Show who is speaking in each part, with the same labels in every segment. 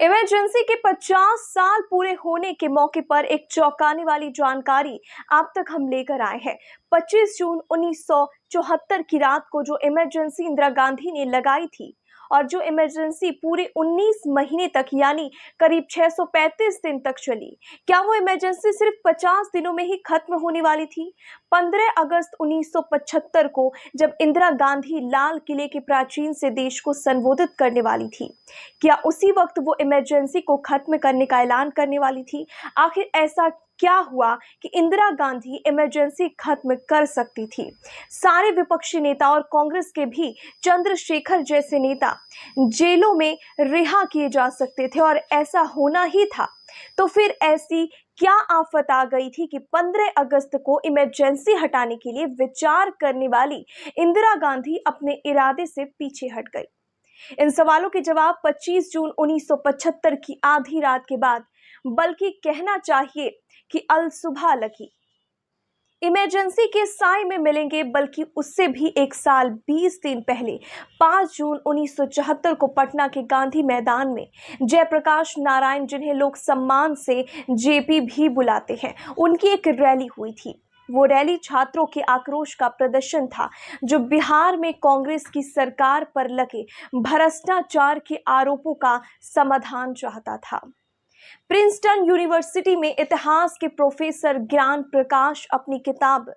Speaker 1: Emergency के 50 साल पूरे होने के मौके पर एक चौंकाने वाली जानकारी आप तक हम लेकर आए हैं। 25 जून 1974 की रात को जो इमरजेंसी इंदिरा गांधी ने लगाई थी और जो इमरजेंसी पूरे 19 महीने तक यानी करीब 635 दिन तक चली, क्या वो इमरजेंसी सिर्फ 50 दिनों में ही खत्म होने वाली थी? 15 अगस्त 1975 को जब इंदिरा गांधी लाल किले के प्राचीर से देश को संबोधित करने वाली थी, क्या उसी वक्त वो इमरजेंसी को खत्म करने का ऐलान करने वाली थी? आखिर ऐसा क्या हुआ कि इंदिरा गांधी इमरजेंसी खत्म कर सकती थी? सारे विपक्षी नेता और कांग्रेस के भी चंद्रशेखर जैसे नेता जेलों में रिहा किए जा सकते थे और ऐसा होना ही था। तो फिर ऐसी क्या आफत आ गई थी कि 15 अगस्त को इमरजेंसी हटाने के लिए विचार करने वाली इंदिरा गांधी अपने इरादे से पीछे हट गई? इन सवालों के जवाब 25 जून 1975 की आधी रात के बाद, बल्कि कहना चाहिए कि अल सुबह लगी इमरजेंसी के साए में मिलेंगे। बल्कि उससे भी एक साल 20 दिन पहले 5 जून 1974 को पटना के गांधी मैदान में जयप्रकाश नारायण, जिन्हें लोग सम्मान से जेपी भी बुलाते हैं, उनकी एक रैली हुई थी। वो रैली छात्रों के आक्रोश का प्रदर्शन था, जो बिहार में कांग्रेस की सरकार पर लगे भ्रष्टाचार के आरोपों का समाधान चाहता था। प्रिंसटन यूनिवर्सिटी में इतिहास के प्रोफेसर ज्ञान प्रकाश अपनी किताब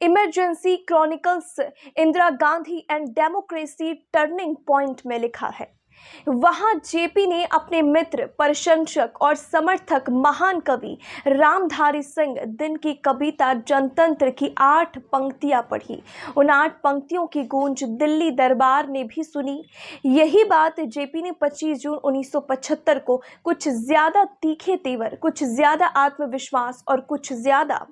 Speaker 1: emergency chronicles Indira Gandhi and democracy turning point में लिखा है। वहां जेपी ने अपने मित्र, प्रशंसक और समर्थक महान कवि रामधारी सिंह दिन की कविता जनतंत्र की 8 पंक्तियां पढ़ी। उन 8 पंक्तियों की गूंज दिल्ली दरबार ने भी सुनी। यही बात जेपी ने 25 जून 1975 को कुछ ज्यादा तीखे तेवर, कुछ ज्यादा आत्मविश्वास और कुछ ज्यादा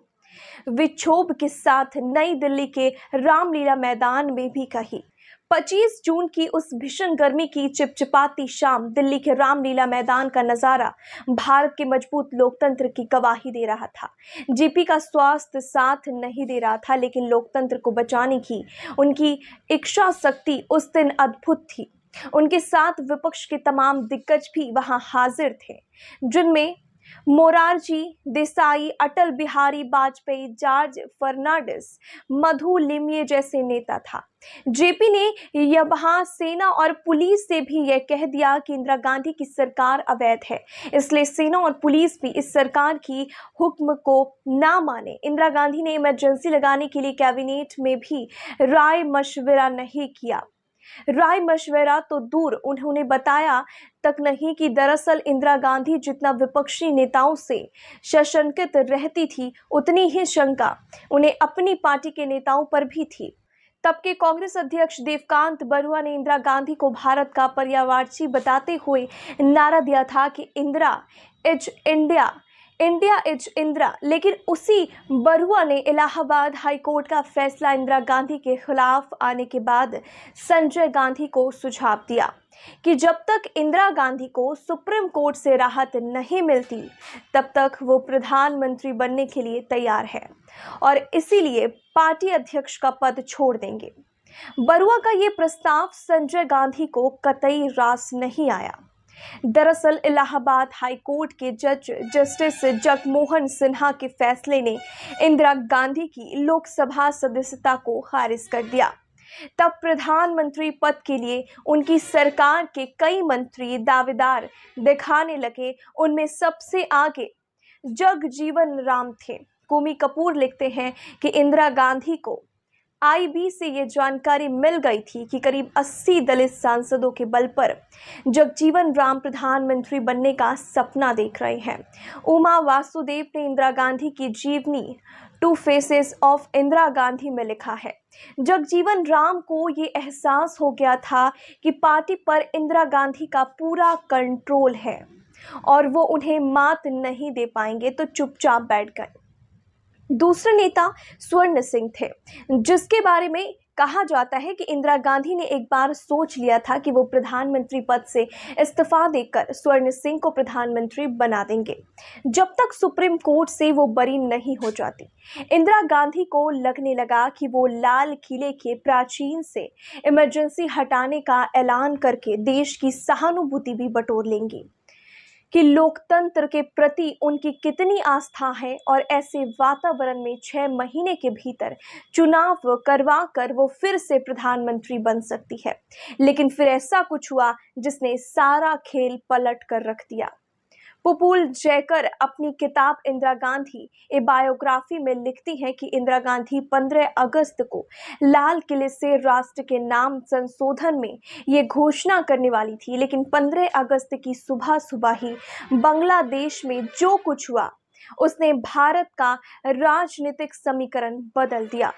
Speaker 1: विक्षोभ के साथ नई दिल्ली के रामलीला मैदान में भी कही। 25 जून की उस भीषण गर्मी की चिपचिपाती शाम दिल्ली के रामलीला मैदान का नजारा भारत के मजबूत लोकतंत्र की गवाही दे रहा था। जेपी का स्वास्थ्य साथ नहीं दे रहा था, लेकिन लोकतंत्र को बचाने की उनकी इच्छा शक्ति उस दिन अद्भुत थी। उनके साथ विपक्ष के तमाम दिग्गज भी वहां हाजिर थे, जिनमें मोरारजी देसाई, अटल बिहारी वाजपेयी, जॉर्ज फर्नांडिस, मधु लिमये जैसे नेता था। जेपी ने यह वहां सेना और पुलिस से भी यह कह दिया कि इंदिरा गांधी की सरकार अवैध है, इसलिए सेना और पुलिस भी इस सरकार की हुक्म को ना माने। इंदिरा गांधी ने इमरजेंसी लगाने के लिए कैबिनेट में भी राय मशविरा नहीं किया। राय मशवरा तो दूर, उन्होंने बताया तक नहीं कि दरअसल इंदिरा गांधी जितना विपक्षी नेताओं से सशंकित रहती थी, उतनी ही शंका उन्हें अपनी पार्टी के नेताओं पर भी थी। तब के कांग्रेस अध्यक्ष देवकांत बरुआ ने इंदिरा गांधी को भारत का पर्यायवाची बताते हुए नारा दिया था कि Indira is India, India is Indira. लेकिन उसी बरुआ ने इलाहाबाद हाईकोर्ट का फैसला इंदिरा गांधी के खिलाफ आने के बाद संजय गांधी को सुझाव दिया कि जब तक इंदिरा गांधी को सुप्रीम कोर्ट से राहत नहीं मिलती, तब तक वो प्रधानमंत्री बनने के लिए तैयार है और इसीलिए पार्टी अध्यक्ष का पद छोड़ देंगे। बरुआ का ये प्रस्ताव संजय गांधी को कतई रास नहीं आया। दरअसल इलाहाबाद हाईकोर्ट के जज जस्टिस जगमोहन सिन्हा के फैसले ने इंदिरा गांधी की लोकसभा सदस्यता को खारिज कर दिया। तब प्रधानमंत्री पद के लिए उनकी सरकार के कई मंत्री दावेदार दिखाने लगे। उनमें सबसे आगे जगजीवन राम थे। कुमी कपूर लिखते हैं कि इंदिरा गांधी को आईबी से ये जानकारी मिल गई थी कि करीब 80 दलित सांसदों के बल पर जगजीवन राम प्रधानमंत्री बनने का सपना देख रहे हैं। उमा वासुदेव ने इंदिरा गांधी की जीवनी 2 फेसेस ऑफ इंदिरा गांधी में लिखा है, जगजीवन राम को ये एहसास हो गया था कि पार्टी पर इंदिरा गांधी का पूरा कंट्रोल है और वो उन्हें मात नहीं दे पाएंगे, तो चुपचाप बैठ गए। दूसरे नेता स्वर्ण सिंह थे, जिसके बारे में कहा जाता है कि इंदिरा गांधी ने एक बार सोच लिया था कि वो प्रधानमंत्री पद से इस्तीफा देकर स्वर्ण सिंह को प्रधानमंत्री बना देंगे, जब तक सुप्रीम कोर्ट से वो बरी नहीं हो जाती। इंदिरा गांधी को लगने लगा कि वो लाल किले के प्राचीर से इमरजेंसी हटाने का ऐलान करके देश की सहानुभूति भी बटोर लेंगी। कि लोकतंत्र के प्रति उनकी कितनी आस्था है और ऐसे वातावरण में 6 महीने के भीतर चुनाव करवा कर वो फिर से प्रधानमंत्री बन सकती है। लेकिन फिर ऐसा कुछ हुआ जिसने सारा खेल पलट कर रख दिया। पुपुल जयकर अपनी किताब इंदिरा गांधी ए बायोग्राफी में लिखती हैं कि इंदिरा गांधी 15 अगस्त को लाल किले से राष्ट्र के नाम संशोधन में ये घोषणा करने वाली थी, लेकिन 15 अगस्त की सुबह सुबह ही बांग्लादेश में जो कुछ हुआ उसने भारत का राजनीतिक समीकरण बदल दिया।